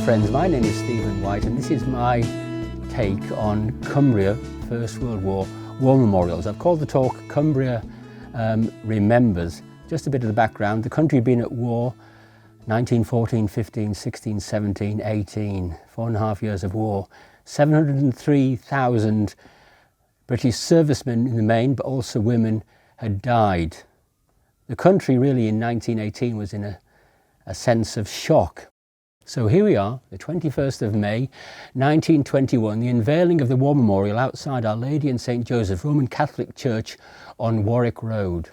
friends, my name is Stephen White and this is my take on Cumbria First World War War Memorials. I've called the talk Cumbria Remembers. Just a bit of the background: the country had been at war 1914, 15, 16, 17, 18, 4.5 years of war. 703,000 British servicemen in the main, but also women, had died. The country really in 1918 was in a sense of shock. So here we are, the 21st of May 1921, the unveiling of the War Memorial outside Our Lady and St Joseph Roman Catholic Church on Warwick Road.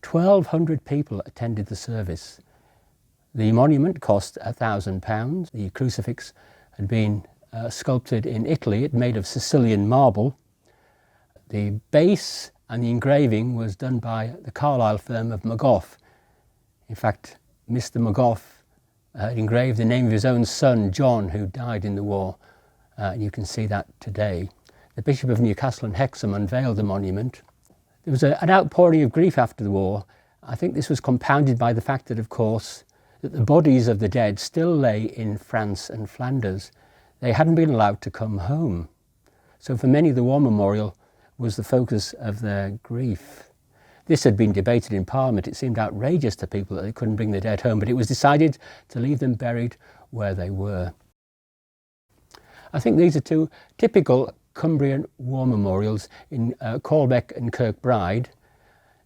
1,200 people attended the service. The monument cost £1,000. The crucifix had been sculpted in Italy. It made of Sicilian marble. The base and the engraving was done by the Carlisle firm of McGough. In fact, Mr. McGough engraved the name of his own son, John, who died in the war. And you can see that today. The Bishop of Newcastle and Hexham unveiled the monument. There was an outpouring of grief after the war. I think this was compounded by the fact that, of course, that the bodies of the dead still lay in France and Flanders. They hadn't been allowed to come home. So for many, the War Memorial was the focus of their grief. This had been debated in Parliament. It seemed outrageous to people that they couldn't bring the dead home, but it was decided to leave them buried where they were. I think these are two typical Cumbrian war memorials in Colbeck and Kirkbride.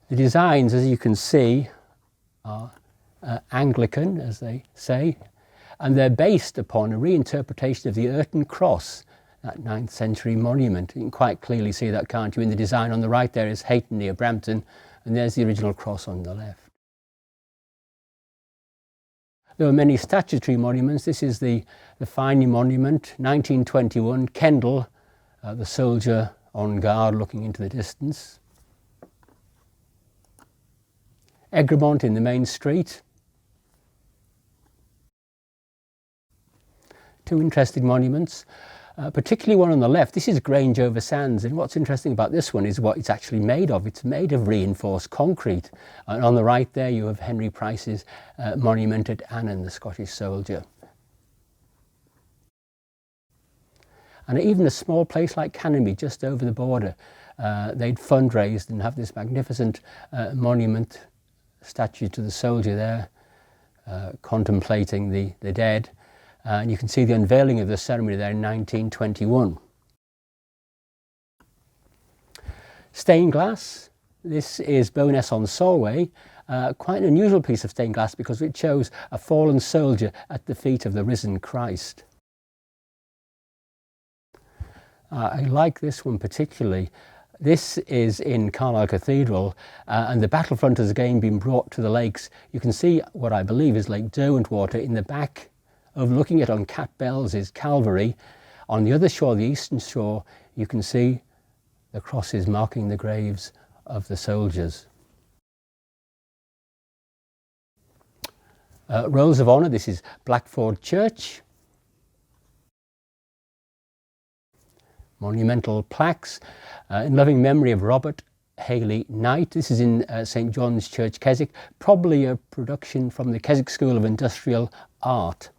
The designs, as you can see, are Anglican, as they say, and they're based upon a reinterpretation of the Earton Cross, that 9th century monument. You can quite clearly see that, can't you? In the design on the right there is Hayton near Brampton, and there's the original cross on the left. There were many statutory monuments. This is the Finey Monument, 1921, Kendall, the soldier on guard looking into the distance. Egremont in the main street. Two interesting monuments. Particularly one on the left. This is Grange over Sands, and what's interesting about this one is what it's actually made of. It's made of reinforced concrete. And on the right there you have Henry Price's monument at Annan, the Scottish soldier. And even a small place like Canonby, just over the border, they'd fundraised and have this magnificent monument statue to the soldier there, contemplating the dead. And you can see the unveiling of the ceremony there in 1921. Stained glass. This is Bowness-on-Solway. Quite an unusual piece of stained glass because it shows a fallen soldier at the feet of the risen Christ. I like this one particularly. This is in Carlisle Cathedral, and the battlefront has again been brought to the lakes. You can see what I believe is Lake Derwent water in the back. Overlooking it on Cat Bells is Calvary. On the other shore, the eastern shore, you can see the crosses marking the graves of the soldiers. Rolls of Honour. This is Blackford Church. Monumental plaques in loving memory of Robert Haley Knight. This is in St John's Church, Keswick, probably a production from the Keswick School of Industrial Art.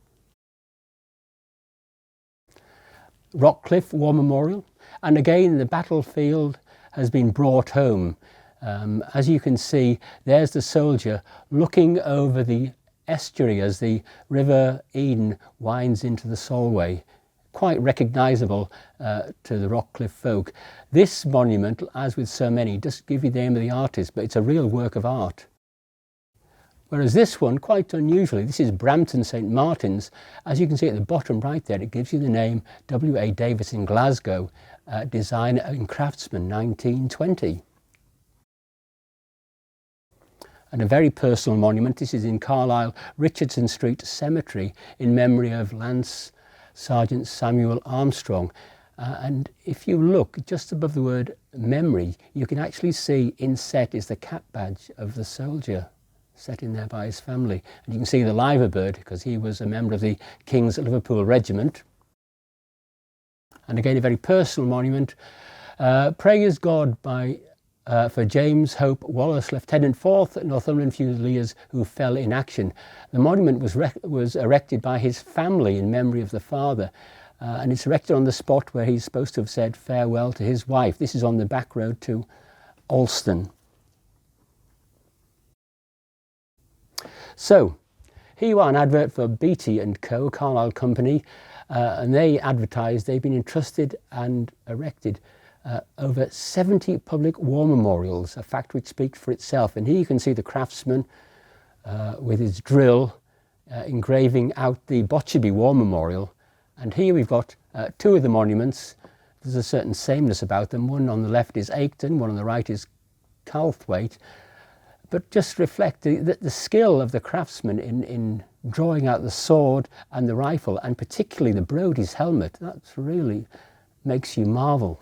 Rockcliffe War Memorial, and again the battlefield has been brought home. As you can see, there's the soldier looking over the estuary as the River Eden winds into the Solway. Quite recognisable to the Rockcliffe folk. This monument, as with so many, doesn't give you the name of the artist, but it's a real work of art. Whereas this one, quite unusually, this is Brampton St Martin's. As you can see at the bottom right there, it gives you the name W.A. Davis in Glasgow, designer and craftsman, 1920. And a very personal monument. This is in Carlisle, Richardson Street Cemetery, in memory of Lance Sergeant Samuel Armstrong. And if you look just above the word memory, you can actually see inset is the cap badge of the soldier, set in there by his family. And you can see the liver bird because he was a member of the King's Liverpool Regiment. And again, a very personal monument. Pray Is God by for James Hope Wallace, Lieutenant 4th Northumberland Fusiliers, who fell in action. The monument was erected by his family in memory of the father, and it's erected on the spot where he's supposed to have said farewell to his wife. This is on the back road to Alston. So, here you are, an advert for Beattie and Co, Carlisle company, and they advertised they've been entrusted and erected over 70 public war memorials, a fact which speaks for itself. And here you can see the craftsman with his drill engraving out the Botcherby War Memorial. And here we've got two of the monuments. There's a certain sameness about them. One on the left is Acton, one on the right is Calthwaite. But just reflect the skill of the craftsman in drawing out the sword and the rifle, and particularly the Brodie's helmet. That really makes you marvel.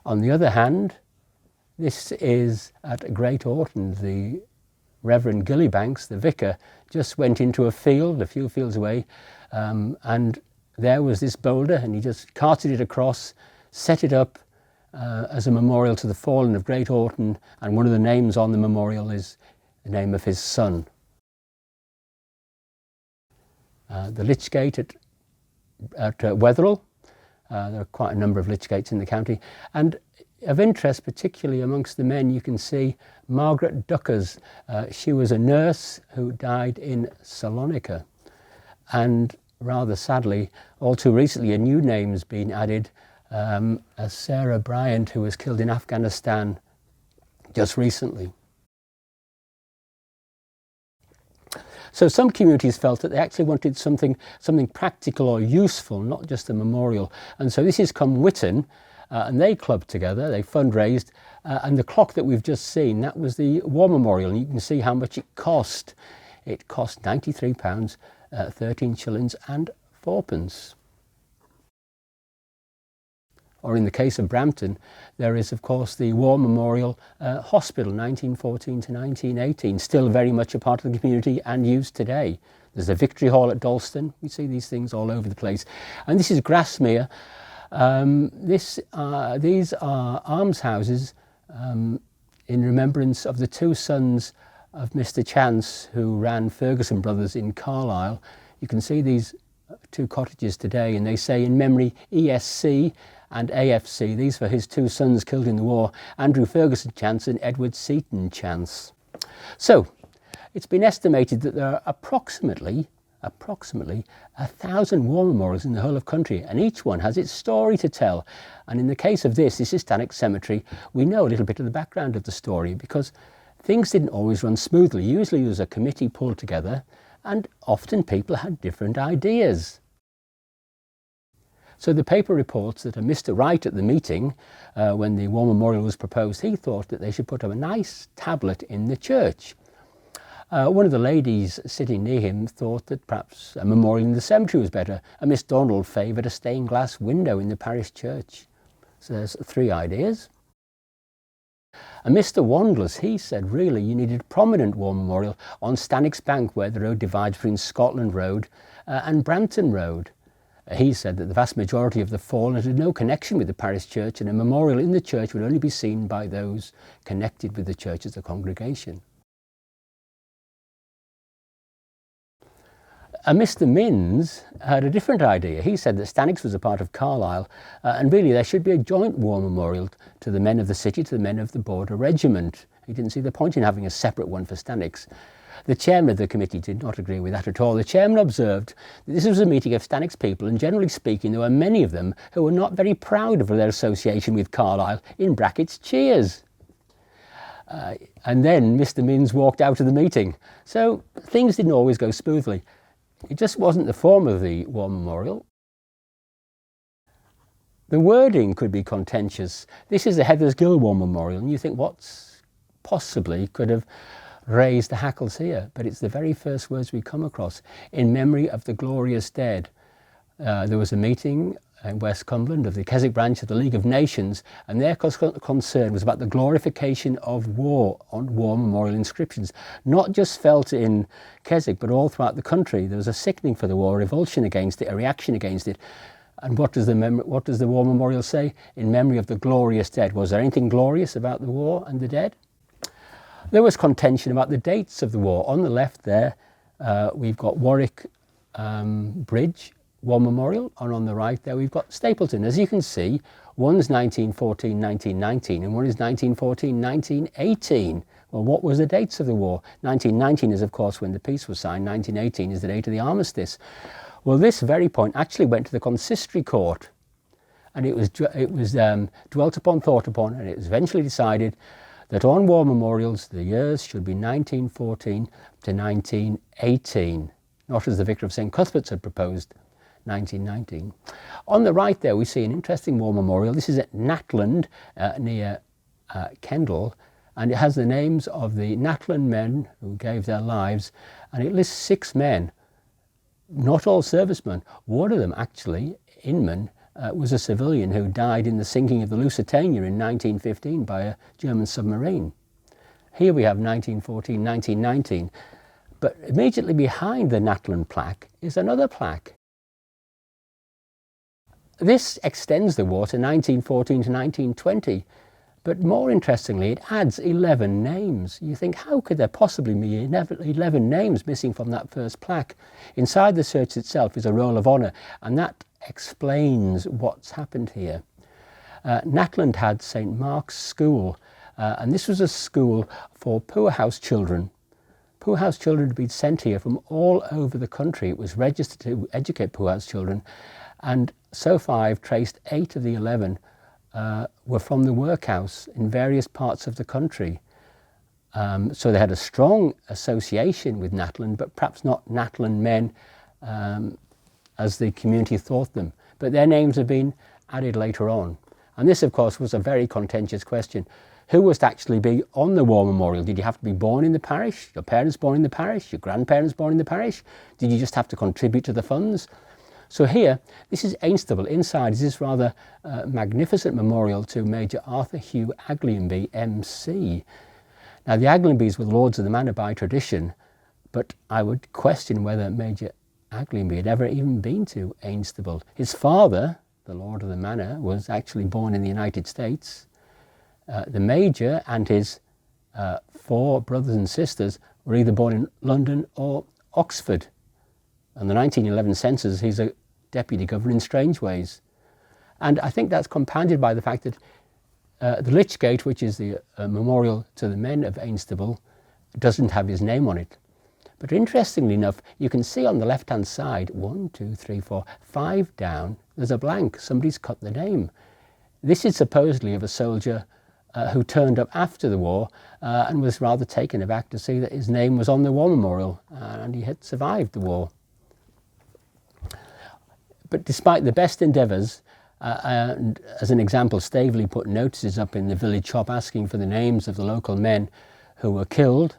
On the other hand, this is at Great Orton. The Reverend Gillybanks, the vicar, just went into a field a few fields away, and there was this boulder, and he just carted it across, set it up as a memorial to the fallen of Great Orton, and one of the names on the memorial is the name of his son. The Lich Gate at Wetherell. There are quite a number of lich gates in the county, and of interest, particularly amongst the men, you can see Margaret Duckers. She was a nurse who died in Salonika, and rather sadly, all too recently, a new name's been added, as Sarah Bryant, who was killed in Afghanistan just recently. So some communities felt that they actually wanted something practical or useful, not just a memorial. And so this is Cumwhitton, and they clubbed together, they fundraised, and the clock that we've just seen, that was the war memorial, and you can see how much it cost. It cost £93, 13 shillings and 4p. Or in the case of Brampton, there is, of course, the War Memorial Hospital, 1914 to 1918, still very much a part of the community and used today. There's a Victory Hall at Dalston. We see these things all over the place. And this is Grasmere. These are almshouses in remembrance of the two sons of Mr. Chance, who ran Ferguson Brothers in Carlisle. You can see these two cottages today, and they say in memory ESC and AFC. These were his two sons killed in the war, Andrew Ferguson Chance and Edward Seaton Chance. So, it's been estimated that there are approximately 1,000 war memorials in the whole of country, and each one has its story to tell. And in the case of this is Stanwick Cemetery, we know a little bit of the background of the story, because things didn't always run smoothly. Usually there was a committee pulled together, and often people had different ideas. So the paper reports that a Mr. Wright at the meeting, when the war memorial was proposed, he thought that they should put up a nice tablet in the church. One of the ladies sitting near him thought that perhaps a memorial in the cemetery was better, and Miss Donald favoured a stained glass window in the parish church. So there's three ideas. And Mr. Wandless, he said really you needed a prominent war memorial on Stanwick's Bank, where the road divides between Scotland Road and Brampton Road. He said that the vast majority of the fallen had no connection with the parish church, and a memorial in the church would only be seen by those connected with the church as a congregation. Mr. Minns had a different idea. He said that Stanwick's was a part of Carlisle, and really there should be a joint war memorial to the men of the city, to the men of the Border Regiment. He didn't see the point in having a separate one for Stanwick's. The chairman of the committee did not agree with that at all. The chairman observed that this was a meeting of Stanwick's people, and generally speaking there were many of them who were not very proud of their association with Carlisle, in brackets cheers. And then Mr. Minns walked out of the meeting. So things didn't always go smoothly. It just wasn't the form of the war memorial. The wording could be contentious. This is the Heathers Gill War Memorial, and you think what's possibly could have raised the hackles here, but it's the very first words we come across: in memory of the glorious dead. There was a meeting in West Cumberland of the Keswick branch of the League of Nations, and their concern was about the glorification of war on war memorial inscriptions, not just felt in Keswick but all throughout the country. There was a sickening for the war, a revulsion against it, a reaction against it, And what does the war memorial say? In memory of the glorious dead. Was there anything glorious about the war and the dead? There was contention about the dates of the war. On the left there, we've got Warwick Bridge War Memorial, and on the right there we've got Stapleton. As you can see, one's 1914, 1919, and one is 1914, 1918. Well, what was the dates of the war? 1919 is, of course, when the peace was signed. 1918 is the date of the armistice. Well, this very point actually went to the consistory court, and it was dwelt upon, thought upon, and it was eventually decided that on war memorials the years should be 1914 to 1918, not as the Vicar of St Cuthbert's had proposed, 1919. On the right there we see an interesting war memorial. This is at Natland near Kendal, and it has the names of the Natland men who gave their lives, and it lists 6 men, not all servicemen. One of them, actually, Inman, was a civilian who died in the sinking of the Lusitania in 1915 by a German submarine. Here we have 1914, 1919, but immediately behind the Natland plaque is another plaque. This extends the war to 1914 to 1920, but more interestingly, it adds 11 names. You think, how could there possibly be 11 names missing from that first plaque? Inside the church itself is a roll of honour, and that explains what's happened here. Natland had St Mark's School, and this was a school for poorhouse children. Poorhouse children had been sent here from all over the country. It was registered to educate poorhouse children, and so far I've traced 8 of the 11 were from the workhouse in various parts of the country. So they had a strong association with Natland, but perhaps not Natland men as the community thought them. But their names have been added later on. And this, of course, was a very contentious question. Who was to actually be on the war memorial? Did you have to be born in the parish? Your parents born in the parish? Your grandparents born in the parish? Did you just have to contribute to the funds? So here, this is Ainstable. Inside is this rather magnificent memorial to Major Arthur Hugh Aglionby, MC. Now, the Aglionbys were the lords of the manor by tradition, but I would question whether Major Aglionby had ever even been to Ainstable. His father, the lord of the manor, was actually born in the United States. The Major and his 4 brothers and sisters were either born in London or Oxford. And the 1911 census, he's a deputy governor in Strangeways. And I think that's compounded by the fact that the Lichgate, which is the memorial to the men of Ainstable, doesn't have his name on it. But interestingly enough, you can see on the left-hand side, 1, 2, 3, 4, 5 down, there's a blank. Somebody's cut the name. This is supposedly of a soldier who turned up after the war and was rather taken aback to see that his name was on the war memorial and he had survived the war. But despite the best endeavours, and as an example, Staveley put notices up in the village shop asking for the names of the local men who were killed.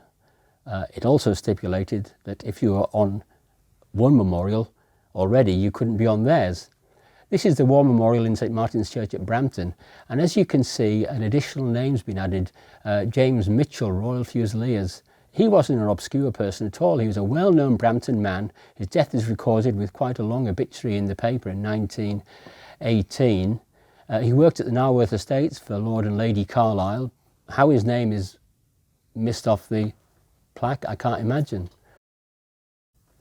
It also stipulated that if you were on one memorial already, you couldn't be on theirs. This is the war memorial in St Martin's Church at Brampton, and as you can see, an additional name's been added. James Mitchell, Royal Fusiliers. He wasn't an obscure person at all. He was a well-known Brampton man. His death is recorded with quite a long obituary in the paper in 1918. He worked at the Narworth Estates for Lord and Lady Carlisle. How his name is missed off the plaque, I can't imagine.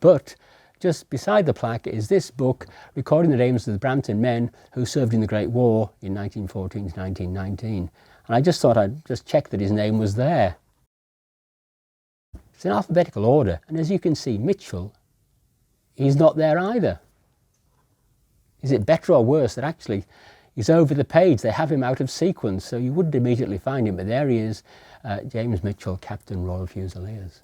But just beside the plaque is this book recording the names of the Brampton men who served in the Great War in 1914 to 1919. And I just thought I'd just check that his name was there. It's in alphabetical order, and as you can see, Mitchell, he's not there either. Is it better or worse that actually he's over the page? They have him out of sequence, so you wouldn't immediately find him, but there he is, James Mitchell, Captain Royal Fusiliers.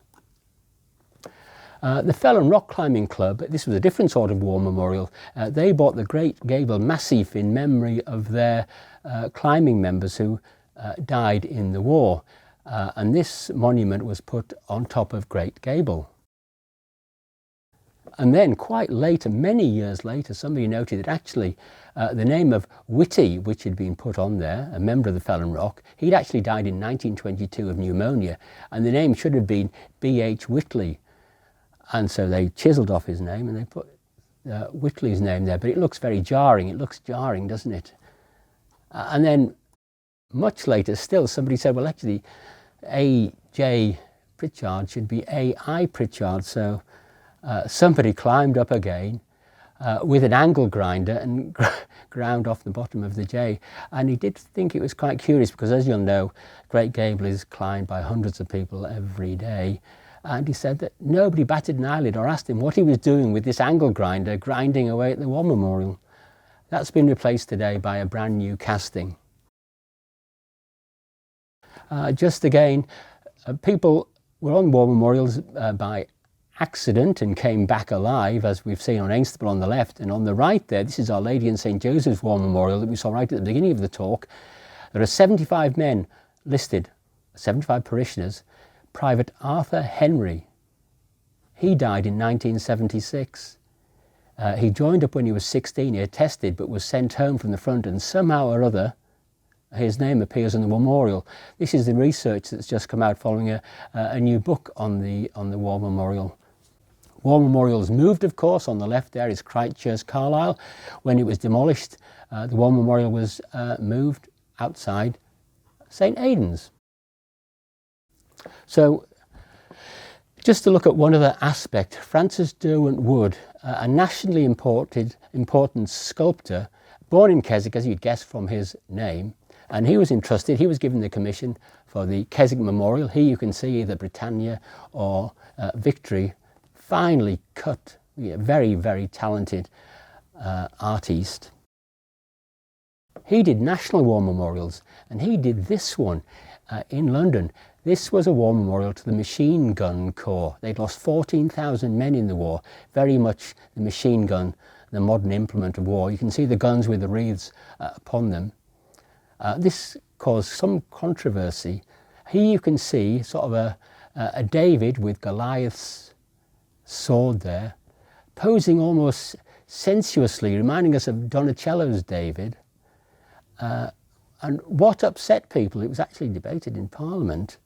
The Felon Rock Climbing Club, this was a different sort of war memorial. They bought the Great Gable Massif in memory of their climbing members who died in the war. And this monument was put on top of Great Gable. And then quite later, many years later, somebody noted that actually the name of Whitty, which had been put on there, a member of the Felon Rock, he'd actually died in 1922 of pneumonia, and the name should have been B.H. Whitley. And so they chiselled off his name and they put Whitley's name there, but it looks very jarring. It looks jarring, doesn't it? And then much later still, somebody said, well, actually, A.J. Pritchard should be A.I. Pritchard. So somebody climbed up again with an angle grinder and ground off the bottom of the J. And he did think it was quite curious because, as you'll know, Great Gable is climbed by hundreds of people every day. And he said that nobody batted an eyelid or asked him what he was doing with this angle grinder grinding away at the War Memorial. That's been replaced today by a brand new casting. Just again, people were on war memorials by accident and came back alive, as we've seen on Ainstable on the left, and on the right there, this is Our Lady in St. Joseph's War Memorial that we saw right at the beginning of the talk. There are 75 men listed, 75 parishioners. Private Arthur Henry, he died in 1976. He joined up when he was 16, he attested, but was sent home from the front, and somehow or other his name appears on the memorial. This is the research that's just come out following a new book on the War Memorial. War memorials moved, of course. On the left there is Christchurch, Carlisle. When it was demolished, the War Memorial was moved outside St. Aidan's. So, just to look at one other aspect, Francis Derwent Wood, a nationally important sculptor, born in Keswick, as you'd guess from his name, and he was given the commission for the Keswick Memorial. Here you can see either Britannia or Victory, finely cut, very, very talented artiste. He did national war memorials, and he did this one in London. This was a war memorial to the Machine Gun Corps. They'd lost 14,000 men in the war, very much the machine gun, the modern implement of war. You can see the guns with the wreaths upon them. This caused some controversy. Here you can see sort of a David with Goliath's sword there, posing almost sensuously, reminding us of Donatello's David. And what upset people, it was actually debated in Parliament,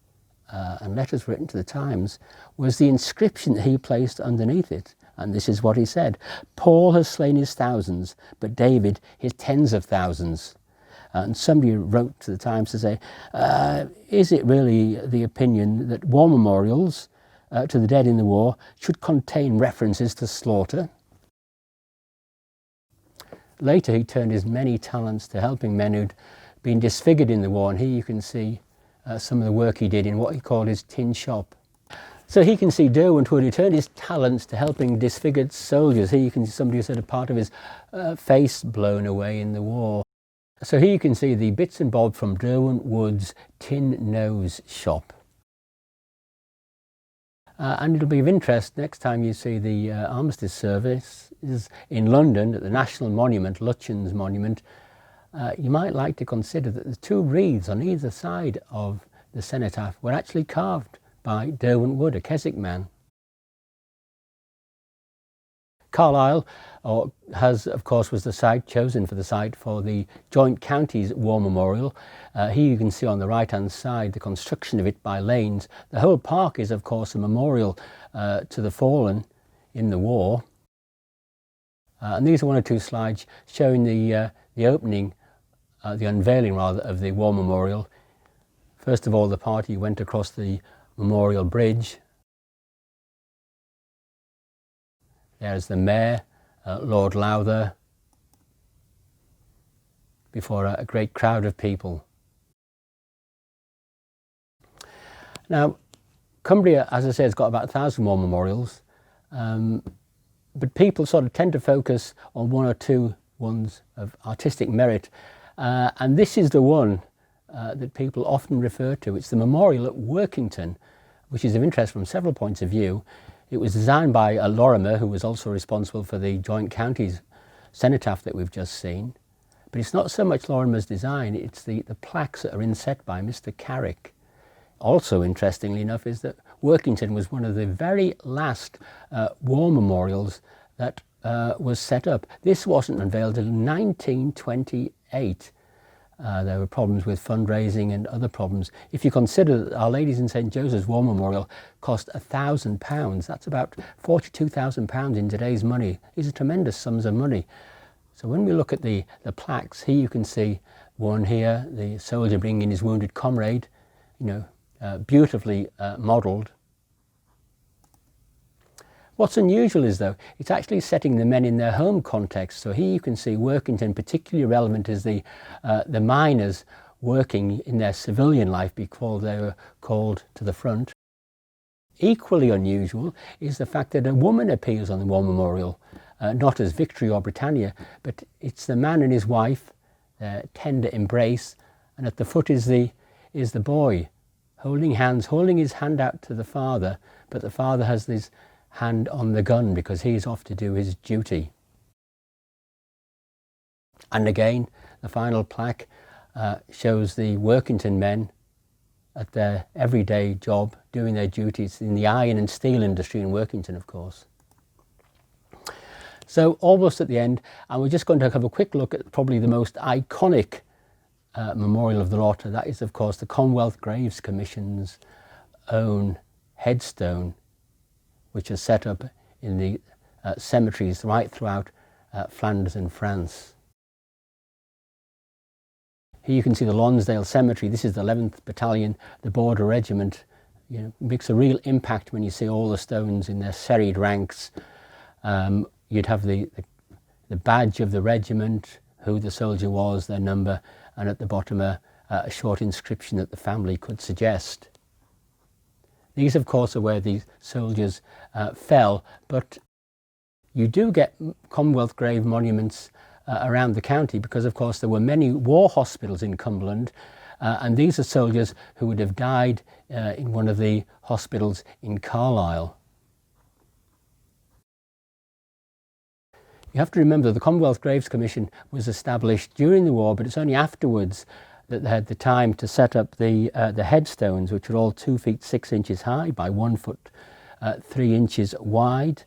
and letters written to the Times, was the inscription that he placed underneath it. And this is what he said: Paul has slain his thousands, but David his tens of thousands. And somebody wrote to the Times to say, is it really the opinion that war memorials to the dead in the war should contain references to slaughter? Later he turned his many talents to helping men who'd been disfigured in the war, and here you can see some of the work he did in what he called his tin shop. So he can see Derwent Wood, who turned his talents to helping disfigured soldiers. Here you can see somebody who had a part of his face blown away in the war. So here you can see the bits and bobs from Derwent Wood's tin nose shop. And it'll be of interest next time you see the armistice service is in London at the National Monument, Lutyens Monument. You might like to consider that the two wreaths on either side of the cenotaph were actually carved by Derwent Wood, a Keswick man. Carlisle of course, was the site chosen for the site for the Joint Counties War Memorial. Here you can see on the right-hand side the construction of it by Lanes. The whole park is, of course, a memorial to the fallen in the war. And these are one or two slides showing the opening, the unveiling rather, of the War Memorial. First of all, the party went across the Memorial Bridge. There's the Mayor, Lord Lowther, before a great crowd of people. Now, Cumbria, as I said, has got about 1,000 war memorials, but people sort of tend to focus on one or two ones of artistic merit, and this is the one that people often refer to. It's the memorial at Workington, which is of interest from several points of view. It was designed by a Lorimer, who was also responsible for the Joint Counties cenotaph that we've just seen. But it's not so much Lorimer's design, it's the plaques that are inset by Mr. Carrick. Also, interestingly enough, is that Workington was one of the very last war memorials that was set up. This wasn't unveiled until 1928. There were problems with fundraising and other problems. If you consider that Our Lady's in St Joseph's War Memorial cost £1,000, that's about £42,000 in today's money. These are tremendous sums of money. So when we look at the plaques, here you can see one here, the soldier bringing in his wounded comrade, beautifully modelled. What's unusual is, though, it's actually setting the men in their home context. So here you can see Workington, particularly relevant as the miners working in their civilian life before they were called to the front. Equally unusual is the fact that a woman appears on the War Memorial, not as Victory or Britannia, but it's the man and his wife, their tender embrace, and at the foot is the boy holding hands, holding his hand out to the father, but the father has this hand on the gun because he's off to do his duty. And again, the final plaque shows the Workington men at their everyday job, doing their duties in the iron and steel industry in Workington, of course. So almost at the end, and we're just going to have a quick look at probably the most iconic memorial of the lot. That is, of course, the Commonwealth Graves Commission's own headstone, which is set up in the cemeteries right throughout Flanders and France. Here you can see the Lonsdale Cemetery. This is the 11th Battalion, the Border Regiment. It makes a real impact when you see all the stones in their serried ranks. You'd have the badge of the regiment, who the soldier was, their number, and at the bottom a short inscription that the family could suggest. These, of course, are where these soldiers fell, but you do get Commonwealth grave monuments around the county because, of course, there were many war hospitals in Cumberland, and these are soldiers who would have died in one of the hospitals in Carlisle. You have to remember the Commonwealth Graves Commission was established during the war, but it's only afterwards that they had the time to set up the headstones, which are all 2 feet 6 inches high by 1 foot 3 inches wide,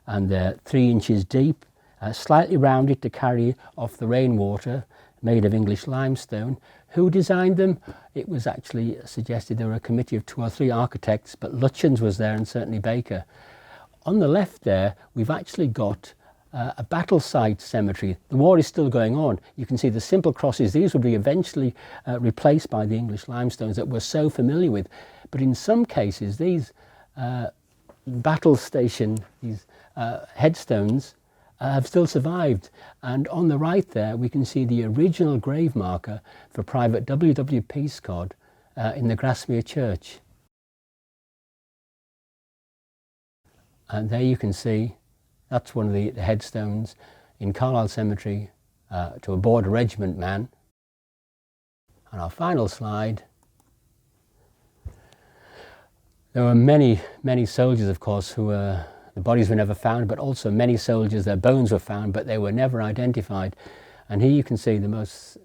and they're 3 inches deep, slightly rounded to carry off the rainwater, made of English limestone. Who designed them? It was actually suggested there were a committee of 2 or 3 architects, but Lutyens was there and certainly Baker. On the left there, we've actually got a battle site cemetery. The war is still going on. You can see the simple crosses. These will be eventually replaced by the English limestones that we're so familiar with. But in some cases, these battle station, these headstones have still survived. And on the right there, we can see the original grave marker for Private W.W. Peascod in the Grasmere Church. And there you can see that's one of the headstones in Carlisle Cemetery to a Border Regiment man. And our final slide. There were many, many soldiers, of course, who the bodies were never found, but also many soldiers, their bones were found, but they were never identified. And here you can see the most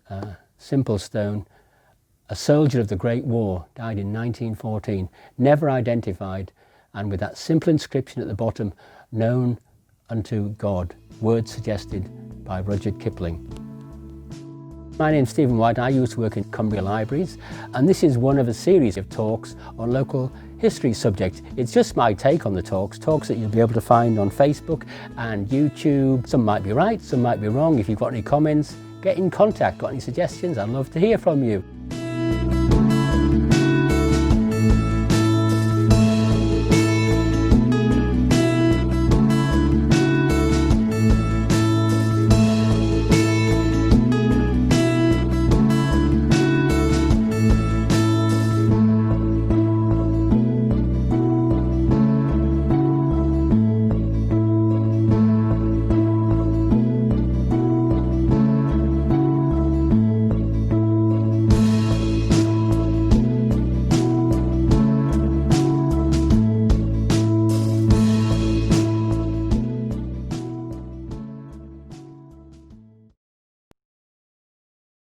simple stone. A soldier of the Great War, died in 1914, never identified, and with that simple inscription at the bottom, known unto God, words suggested by Rudyard Kipling. My name's Stephen White. I used to work in Cumbria libraries, and this is one of a series of talks on local history subjects. It's just my take on the talks that you'll be able to find on Facebook and YouTube. Some might be right, some might be wrong. If you've got any comments, get in contact. Got any suggestions? I'd love to hear from you.